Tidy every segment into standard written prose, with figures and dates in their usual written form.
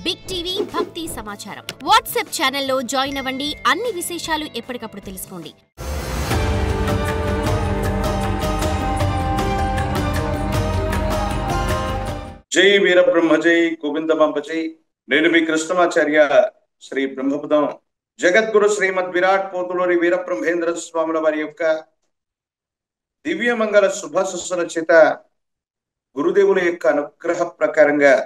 Big TV భక్తి సమాచారం WhatsApp ఛానల్లో జాయిన్ అవ్వండి. అన్ని విశేషాలు ఎప్పటికప్పుడు తెలుసుకోండి. జై వీరబ్రహ్మ జై గోవిందమాంబ జై. నేను మీ కృష్ణమాచార్య శ్రీ బ్రహ్మపదం జగద్గురు శ్రీమద్ విరాట్ పోతులూరి వీరబ్రహ్మేంద్ర స్వాముల వారి యొక్క దివ్యమంగళ శుభాశస్సుల చేత గురుదేవుల యొక్క అనుగ్రహ ప్రకారంగా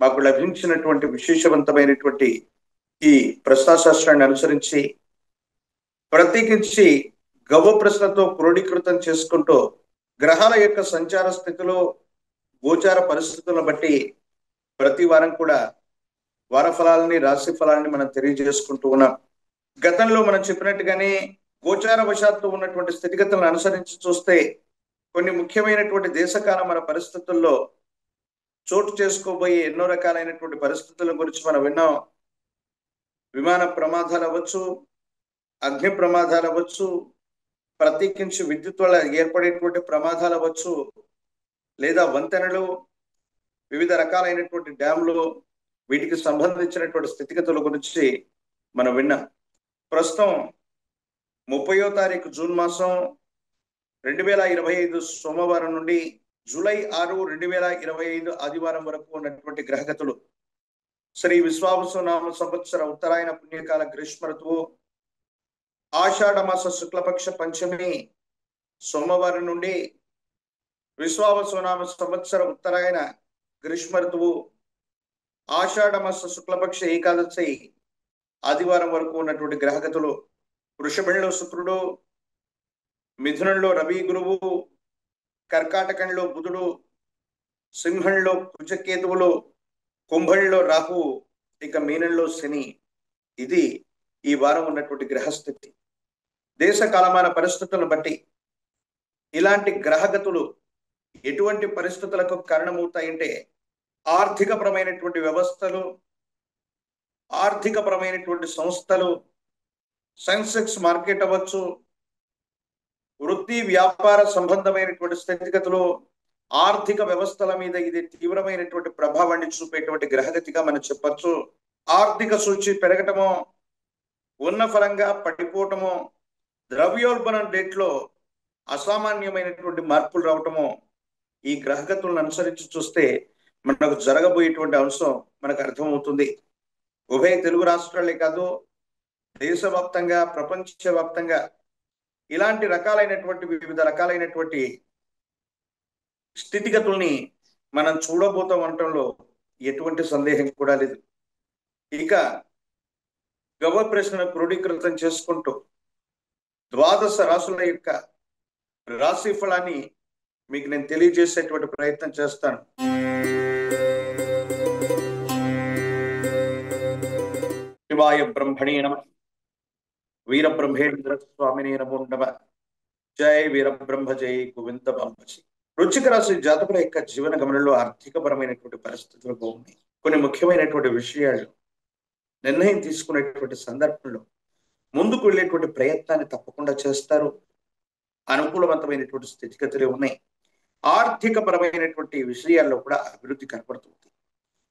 మాకు లభించినటువంటి విశేషవంతమైనటువంటి ఈ ప్రశ్నాశాస్త్రాన్ని అనుసరించి ప్రత్యేకించి గవ్వ ప్రశ్నతో క్రోడీకృతం చేసుకుంటూ గ్రహాల యొక్క సంచార స్థితిలో గోచార పరిస్థితులను బట్టి ప్రతి వారం కూడా వార ఫలాలని రాశి ఫలాలని మనం తెలియజేసుకుంటూ ఉన్నాం. గతంలో మనం చెప్పినట్టుగానే గోచార వశాత్తు ఉన్నటువంటి స్థితిగతులను అనుసరించి చూస్తే కొన్ని ముఖ్యమైనటువంటి దేశకాల మన పరిస్థితుల్లో చోటు చేసుకోబోయే ఎన్నో రకాలైనటువంటి పరిస్థితుల గురించి మనం విన్నాం. విమాన ప్రమాదాలు అవ్వచ్చు, అగ్ని ప్రమాదాలు అవ్వచ్చు, ప్రత్యేకించి విద్యుత్ వల్ల ఏర్పడేటువంటి ప్రమాదాలు అవ్వచ్చు, లేదా వంతెనలు, వివిధ రకాలైనటువంటి డ్యాములు, వీటికి సంబంధించినటువంటి స్థితిగతుల గురించి మనం విన్నాం. ప్రస్తుతం 30వ తారీఖు జూన్ మాసం 2025 సోమవారం నుండి జూలై 6, 2025 ఆదివారం వరకు ఉన్నటువంటి గ్రహగతులు శ్రీ విశ్వావసునామ సంవత్సర ఉత్తరాయణ పుణ్యకాల గ్రీష్మ ఋతువు ఆషాఢ మాస శుక్లపక్ష పంచమి సోమవారం నుండి విశ్వావసునామ సంవత్సర ఉత్తరాయణ గ్రీష్మ ఋతువు ఆషాఢ మాస శుక్లపక్ష ఏకాదశి ఆదివారం వరకు ఉన్నటువంటి గ్రహగతులు వృషభంలో శుక్రుడు, మిథునంలో రవి గురువు, కర్కాటకంలో బుధుడు, సింహంలో కుజకేతువులు, కుంభంలో రాహు, ఇక మీనంలో శని. ఇది ఈ వారం ఉన్నటువంటి గ్రహస్థితి. దేశ కాలమాన పరిస్థితులను బట్టి ఇలాంటి గ్రహగతులు ఎటువంటి పరిస్థితులకు కారణమవుతాయంటే ఆర్థికపరమైనటువంటి వ్యవస్థలు, ఆర్థికపరమైనటువంటి సంస్థలు, సెన్సెక్స్ మార్కెట్ అవ్వచ్చు, వృత్తి వ్యాపార సంబంధమైనటువంటి స్థితిగతులు, ఆర్థిక వ్యవస్థల మీద ఇది తీవ్రమైనటువంటి ప్రభావాన్ని చూపేటువంటి గ్రహగతిగా మనం చెప్పచ్చు. ఆర్థిక సూచి పెరగటమో, ఉన్న ఫలంగా పడిపోవటమో, ద్రవ్యోల్బణం రేట్లో అసామాన్యమైనటువంటి మార్పులు రావటమో ఈ గ్రహగతులను అనుసరించి చూస్తే మనకు జరగబోయేటువంటి అంశం మనకు అర్థమవుతుంది. ఉభయ తెలుగు రాష్ట్రాలే కాదు, దేశవ్యాప్తంగా, ప్రపంచవ్యాప్తంగా ఇలాంటి రకాలైనటువంటి వివిధ రకాలైనటువంటి స్థితిగతుల్ని మనం చూడబోతాం అనటంలో ఎటువంటి సందేహం కూడా లేదు. ఇక గవ్వ ప్రశ్నను క్రోడీకృతం చేసుకుంటూ ద్వాదశ రాశుల యొక్క రాశి ఫలాన్ని మీకు నేను తెలియజేసేటువంటి ప్రయత్నం చేస్తాను. శివాయ బ్రహ్మణే నమః. వీరబ్రహ్మేంద్ర స్వామినే నమో నమః. జై వీరబ్రహ్మ జై గోవిందమాంబ జై. వృశ్చిక రాశి జాతకుల యొక్క జీవన గమనంలో ఆర్థికపరమైనటువంటి పరిస్థితులు బాగున్నాయి. కొన్ని ముఖ్యమైనటువంటి విషయాలు నిర్ణయం తీసుకునేటువంటి సందర్భంలో ముందుకు వెళ్ళేటువంటి ప్రయత్నాన్ని తప్పకుండా చేస్తారు. అనుకూలవంతమైనటువంటి స్థితిగతులే ఉన్నాయి. ఆర్థిక పరమైనటువంటి విషయాల్లో కూడా అభివృద్ధి కనపడుతుంది.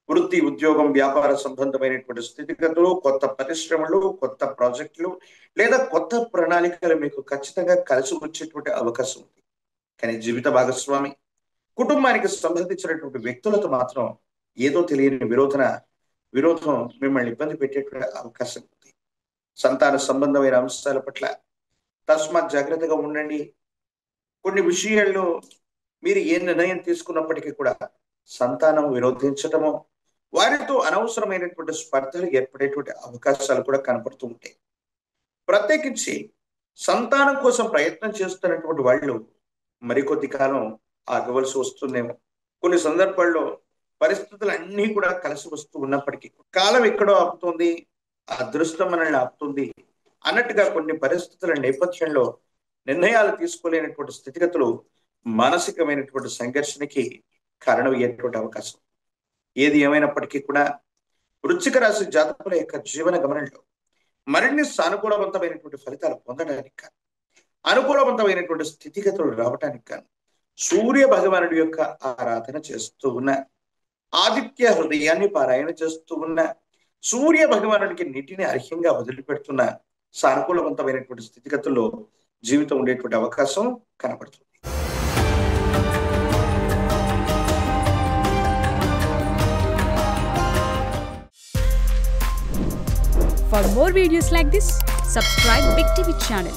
వృత్తి, ఉద్యోగం, వ్యాపార సంబంధమైనటువంటి స్థితిగతులు, కొత్త పరిశ్రమలు, కొత్త ప్రాజెక్టులు లేదా కొత్త ప్రణాళికలు మీకు ఖచ్చితంగా కలిసి వచ్చేటువంటి అవకాశం ఉంది. కానీ జీవిత భాగస్వామి, కుటుంబానికి సంబంధించినటువంటి వ్యక్తులతో మాత్రం ఏదో తెలియని విరోధం మిమ్మల్ని ఇబ్బంది పెట్టేటువంటి అవకాశం ఉంది. సంతాన సంబంధమైన అంశాల పట్ల తస్మాత్ జాగ్రత్తగా ఉండండి. కొన్ని విషయాల్లో మీరు ఏ నిర్ణయం తీసుకున్నప్పటికీ కూడా సంతానం విరోధించటమో, వారితో అనవసరమైనటువంటి స్పర్ధలు ఏర్పడేటువంటి అవకాశాలు కూడా కనపడుతూ ఉంటాయి. ప్రత్యేకించి సంతానం కోసం ప్రయత్నం చేస్తున్నటువంటి వాళ్ళు మరికొద్ది కాలం ఆగవలసి వస్తుందేమో. కొన్ని సందర్భాల్లో పరిస్థితులు అన్నీ కూడా కలిసి వస్తూ ఉన్నప్పటికీ కాలం ఎక్కడో ఆపుతుంది, అదృష్టం మనల్ని ఆపుతుంది అన్నట్టుగా కొన్ని పరిస్థితుల నేపథ్యంలో నిర్ణయాలు తీసుకోలేనటువంటి స్థితిగతులు మానసికమైనటువంటి సంఘర్షణకి కారణమయ్యేటువంటి అవకాశం. ఏది ఏమైనప్పటికీ కూడా వృశ్చిక రాశి జాతకుల యొక్క జీవన గమనంలో మరిన్ని సానుకూలవంతమైనటువంటి ఫలితాలు పొందడానికి కానీ, అనుకూలవంతమైనటువంటి స్థితిగతులు రావటానికి కానీ సూర్య భగవానుడి యొక్క ఆరాధన చేస్తూ ఉన్న ఆదిత్య హృదయాన్ని పారాయణ చేస్తూ ఉన్న, సూర్య భగవానుడికి నీటిని అర్హ్యంగా వదిలిపెడుతున్న సానుకూలవంతమైనటువంటి స్థితిగతుల్లో జీవితం ఉండేటువంటి అవకాశం కనబడుతుంది. For more videos like this, subscribe Big TV channel.